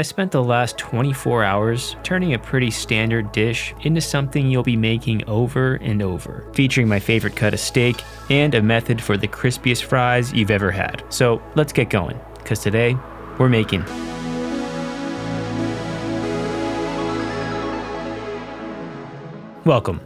I spent the last 24 hours turning a pretty standard dish into something you'll be making over and over, featuring my favorite cut of steak and a method for the crispiest fries you've ever had. So let's get going, because today we're making Welcome.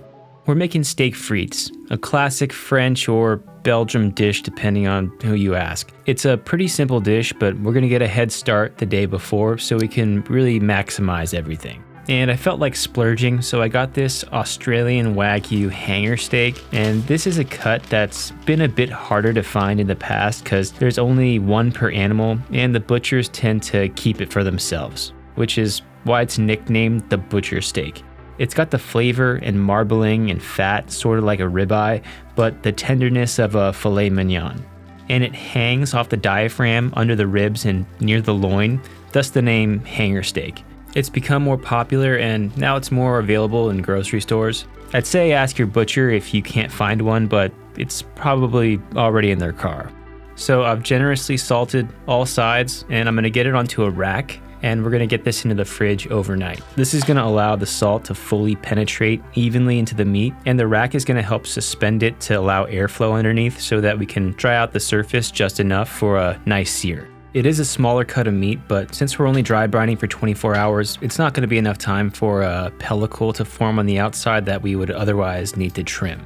We're making steak frites, a classic French or Belgium dish depending on who you ask. It's a pretty simple dish, but we're gonna get a head start the day before so we can really maximize everything. And I felt like splurging, so I got this Australian Wagyu hanger steak, and this is a cut that's been a bit harder to find in the past because there's only one per animal and the butchers tend to keep it for themselves, which is why it's nicknamed the butcher steak. It's got the flavor and marbling and fat, sort of like a ribeye, but the tenderness of a filet mignon. And it hangs off the diaphragm under the ribs and near the loin, thus the name hanger steak. It's become more popular and now it's more available in grocery stores. I'd say ask your butcher if you can't find one, but it's probably already in their car. So I've generously salted all sides and I'm gonna get it onto a rack, and we're gonna get this into the fridge overnight. This is gonna allow the salt to fully penetrate evenly into the meat, and the rack is gonna help suspend it to allow airflow underneath so that we can dry out the surface just enough for a nice sear. It is a smaller cut of meat, but since we're only dry brining for 24 hours, it's not gonna be enough time for a pellicle to form on the outside that we would otherwise need to trim.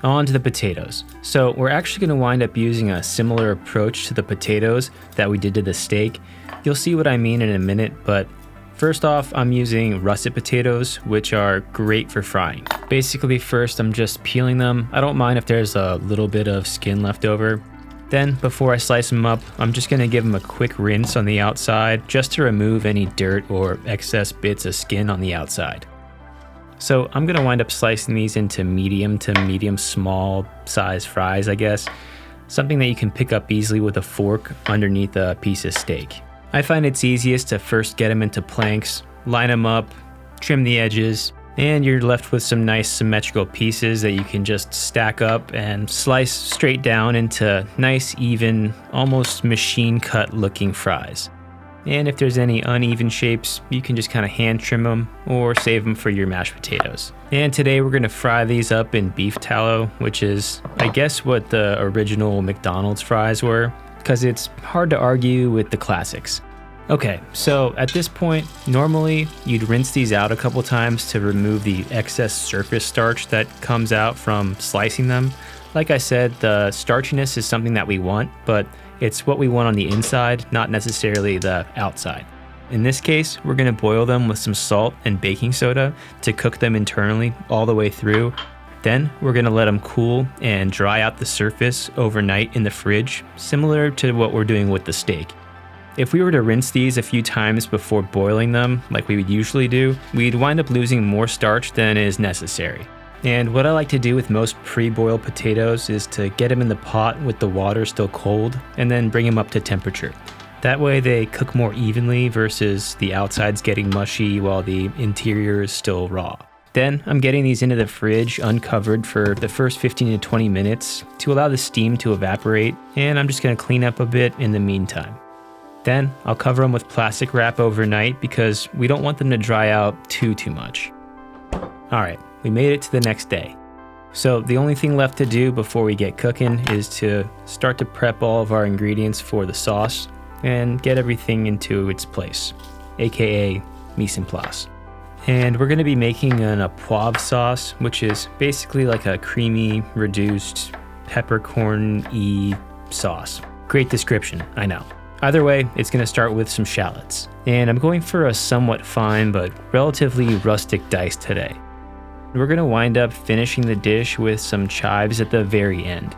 On to the potatoes. So we're actually gonna wind up using a similar approach to the potatoes that we did to the steak. You'll see what I mean in a minute, but first off, I'm using russet potatoes, which are great for frying. Basically, first I'm just peeling them. I don't mind if there's a little bit of skin left over. Then, before I slice them up, I'm just gonna give them a quick rinse on the outside just to remove any dirt or excess bits of skin on the outside. So I'm gonna wind up slicing these into medium to medium small size fries, I guess. Something that you can pick up easily with a fork underneath a piece of steak. I find it's easiest to first get them into planks, line them up, trim the edges, and you're left with some nice symmetrical pieces that you can just stack up and slice straight down into nice, even, almost machine cut looking fries. And if there's any uneven shapes, you can just kind of hand trim them or save them for your mashed potatoes. And today we're gonna fry these up in beef tallow, which is, I guess, what the original McDonald's fries were, because it's hard to argue with the classics. Okay, so at this point, normally you'd rinse these out a couple times to remove the excess surface starch that comes out from slicing them. Like I said, the starchiness is something that we want, but it's what we want on the inside, not necessarily the outside. In this case, we're gonna boil them with some salt and baking soda to cook them internally all the way through. Then we're gonna let them cool and dry out the surface overnight in the fridge, similar to what we're doing with the steak. If we were to rinse these a few times before boiling them, like we would usually do, we'd wind up losing more starch than is necessary. And what I like to do with most pre-boiled potatoes is to get them in the pot with the water still cold and then bring them up to temperature. That way they cook more evenly versus the outsides getting mushy while the interior is still raw. Then I'm getting these into the fridge uncovered for the first 15 to 20 minutes to allow the steam to evaporate, and I'm just gonna clean up a bit in the meantime. Then I'll cover them with plastic wrap overnight because we don't want them to dry out too much. All right, we made it to the next day. So the only thing left to do before we get cooking is to start to prep all of our ingredients for the sauce and get everything into its place, aka mise en place. And we're gonna be making an poivre sauce, which is basically like a creamy, reduced peppercorn-y sauce. Great description, I know. Either way, it's gonna start with some shallots. And I'm going for a somewhat fine but relatively rustic dice today. We're gonna wind up finishing the dish with some chives at the very end.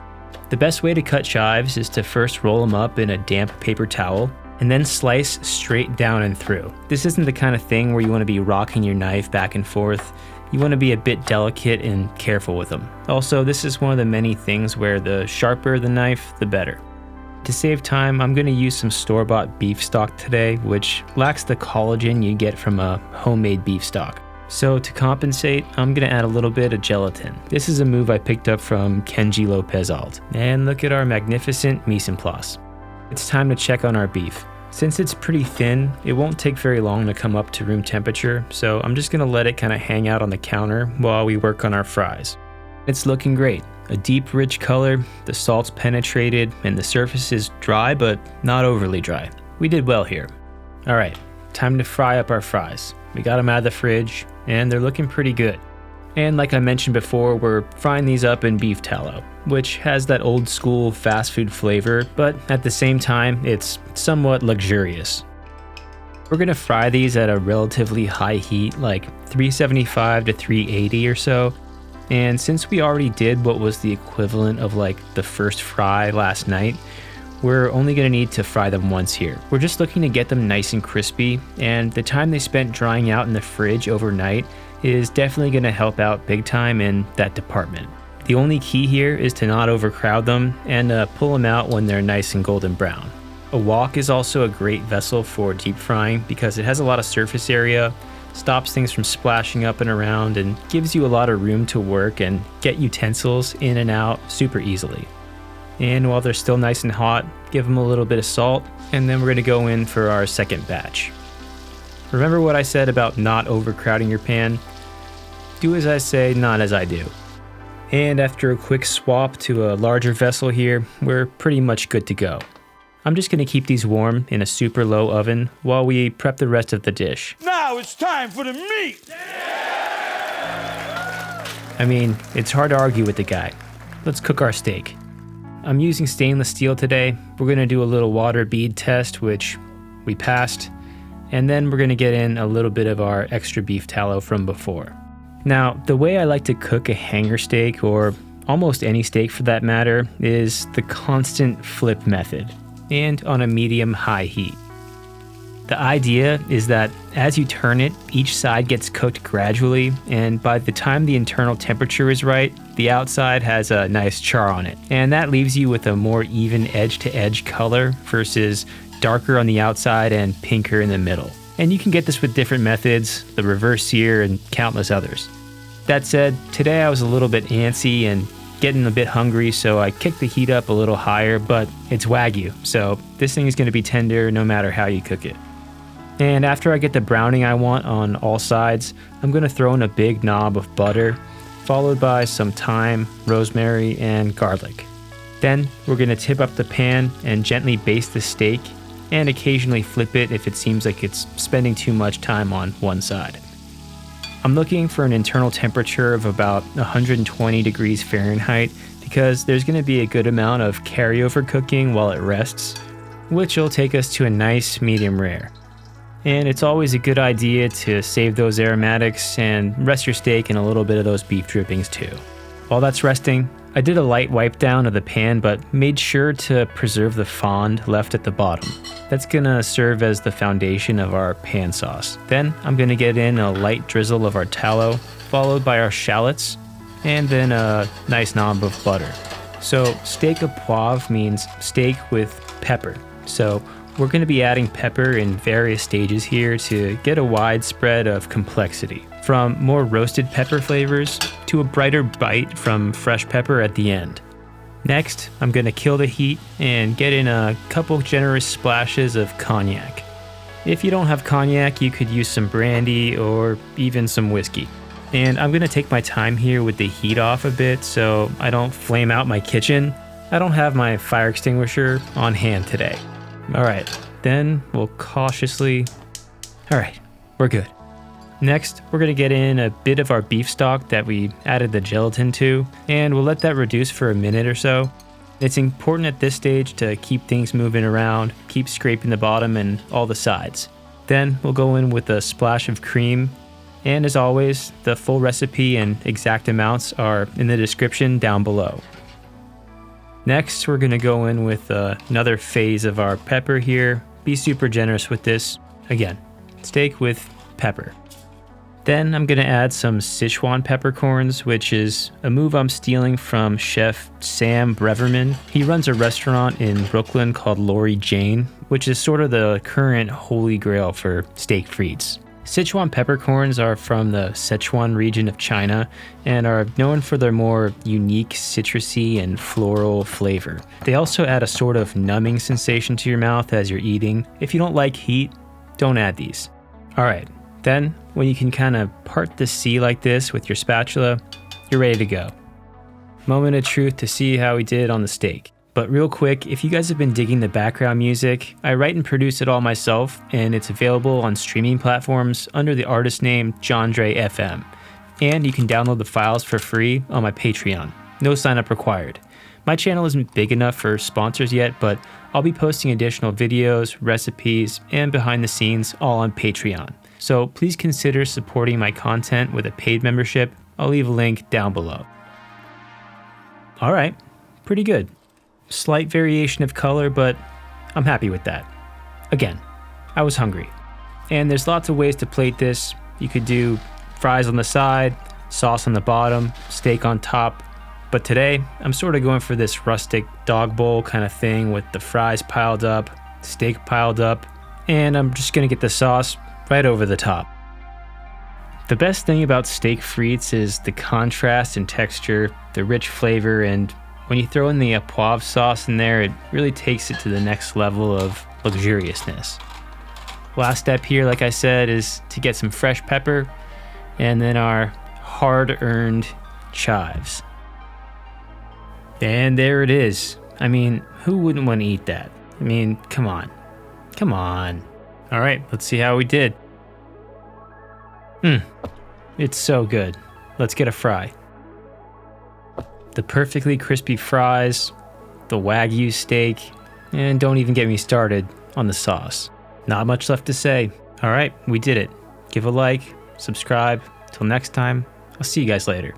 The best way to cut chives is to first roll them up in a damp paper towel and then slice straight down and through. This isn't the kind of thing where you want to be rocking your knife back and forth. You want to be a bit delicate and careful with them. Also, this is one of the many things where the sharper the knife, the better. To save time, I'm going to use some store-bought beef stock today, which lacks the collagen you get from a homemade beef stock. So to compensate, I'm going to add a little bit of gelatin. This is a move I picked up from Kenji Lopez Alt. And look at our magnificent mise en place. It's time to check on our beef. Since it's pretty thin, it won't take very long to come up to room temperature, so I'm just gonna let it kind of hang out on the counter while we work on our fries. It's looking great. A deep, rich color, the salt's penetrated, and the surface is dry but not overly dry. We did well here. All right, time to fry up our fries. We got them out of the fridge, and they're looking pretty good. And like I mentioned before, we're frying these up in beef tallow, which has that old school fast food flavor, but at the same time, it's somewhat luxurious. We're gonna fry these at a relatively high heat, like 375 to 380 or so. And since we already did what was the equivalent of like the first fry last night, we're only gonna need to fry them once here. We're just looking to get them nice and crispy, and the time they spent drying out in the fridge overnight is definitely gonna help out big time in that department. The only key here is to not overcrowd them and pull them out when they're nice and golden brown. A wok is also a great vessel for deep frying because it has a lot of surface area, stops things from splashing up and around, and gives you a lot of room to work and get utensils in and out super easily. And while they're still nice and hot, give them a little bit of salt, and then we're gonna go in for our second batch. Remember what I said about not overcrowding your pan? Do as I say, not as I do. And after a quick swap to a larger vessel here, we're pretty much good to go. I'm just gonna keep these warm in a super low oven while we prep the rest of the dish. Now it's time for the meat! I mean, it's hard to argue with the guy. Let's cook our steak. I'm using stainless steel today. We're gonna do a little water bead test, which we passed, and then we're gonna get in a little bit of our extra beef tallow from before. Now, the way I like to cook a hanger steak, or almost any steak for that matter, is the constant flip method, and on a medium-high heat. The idea is that as you turn it, each side gets cooked gradually, and by the time the internal temperature is right, the outside has a nice char on it. And that leaves you with a more even edge-to-edge color versus darker on the outside and pinker in the middle. And you can get this with different methods, the reverse sear and countless others. That said, today I was a little bit antsy and getting a bit hungry, so I kicked the heat up a little higher, but it's Wagyu, so this thing is going to be tender no matter how you cook it. And after I get the browning I want on all sides, I'm going to throw in a big knob of butter, followed by some thyme, rosemary, and garlic. Then we're going to tip up the pan and gently baste the steak, and occasionally flip it if it seems like it's spending too much time on one side. I'm looking for an internal temperature of about 120 degrees Fahrenheit because there's going to be a good amount of carryover cooking while it rests, which will take us to a nice medium rare. And it's always a good idea to save those aromatics and rest your steak in a little bit of those beef drippings too. While that's resting, I did a light wipe down of the pan but made sure to preserve the fond left at the bottom. That's gonna serve as the foundation of our pan sauce. Then I'm gonna get in a light drizzle of our tallow, followed by our shallots, and then a nice knob of butter. So steak au poivre means steak with pepper. So we're gonna be adding pepper in various stages here to get a wide spread of complexity, from more roasted pepper flavors to a brighter bite from fresh pepper at the end. Next, I'm gonna kill the heat and get in a couple generous splashes of cognac. If you don't have cognac, you could use some brandy or even some whiskey. And I'm gonna take my time here with the heat off a bit so I don't flame out my kitchen. I don't have my fire extinguisher on hand today. All right, then we'll cautiously... All right, we're good. Next, we're gonna get in a bit of our beef stock that we added the gelatin to, and we'll let that reduce for a minute or so. It's important at this stage to keep things moving around, keep scraping the bottom and all the sides. Then we'll go in with a splash of cream, and as always, the full recipe and exact amounts are in the description down below. Next, we're gonna go in with another phase of our pepper here. Be super generous with this. Again, steak with pepper. Then I'm gonna add some Sichuan peppercorns, which is a move I'm stealing from chef Sam Breverman. He runs a restaurant in Brooklyn called Lori Jane, which is sort of the current holy grail for steak frites. Sichuan peppercorns are from the Sichuan region of China and are known for their more unique citrusy and floral flavor. They also add a sort of numbing sensation to your mouth as you're eating. If you don't like heat, don't add these. All right, then when you can kind of part the sea like this with your spatula, you're ready to go. Moment of truth to see how we did on the steak. But real quick, if you guys have been digging the background music, I write and produce it all myself, and it's available on streaming platforms under the artist name John Dre FM. And you can download the files for free on my Patreon. No sign up required. My channel isn't big enough for sponsors yet, but I'll be posting additional videos, recipes, and behind the scenes all on Patreon. So please consider supporting my content with a paid membership. I'll leave a link down below. All right, pretty good. Slight variation of color, but I'm happy with that. Again, I was hungry. And there's lots of ways to plate this. You could do fries on the side, sauce on the bottom, steak on top. But today, I'm sort of going for this rustic dog bowl kind of thing with the fries piled up, steak piled up, and I'm just gonna get the sauce right over the top. The best thing about steak frites is the contrast in texture, the rich flavor, and when you throw in the poivre sauce in there, it really takes it to the next level of luxuriousness. Last step here, like I said, is to get some fresh pepper and then our hard-earned chives. And there it is. I mean, who wouldn't want to eat that? I mean, come on. Come on. All right, let's see how we did. It's so good. Let's get a fry. The perfectly crispy fries, the Wagyu steak, and don't even get me started on the sauce. Not much left to say. All right, we did it. Give a like, subscribe. Till next time, I'll see you guys later.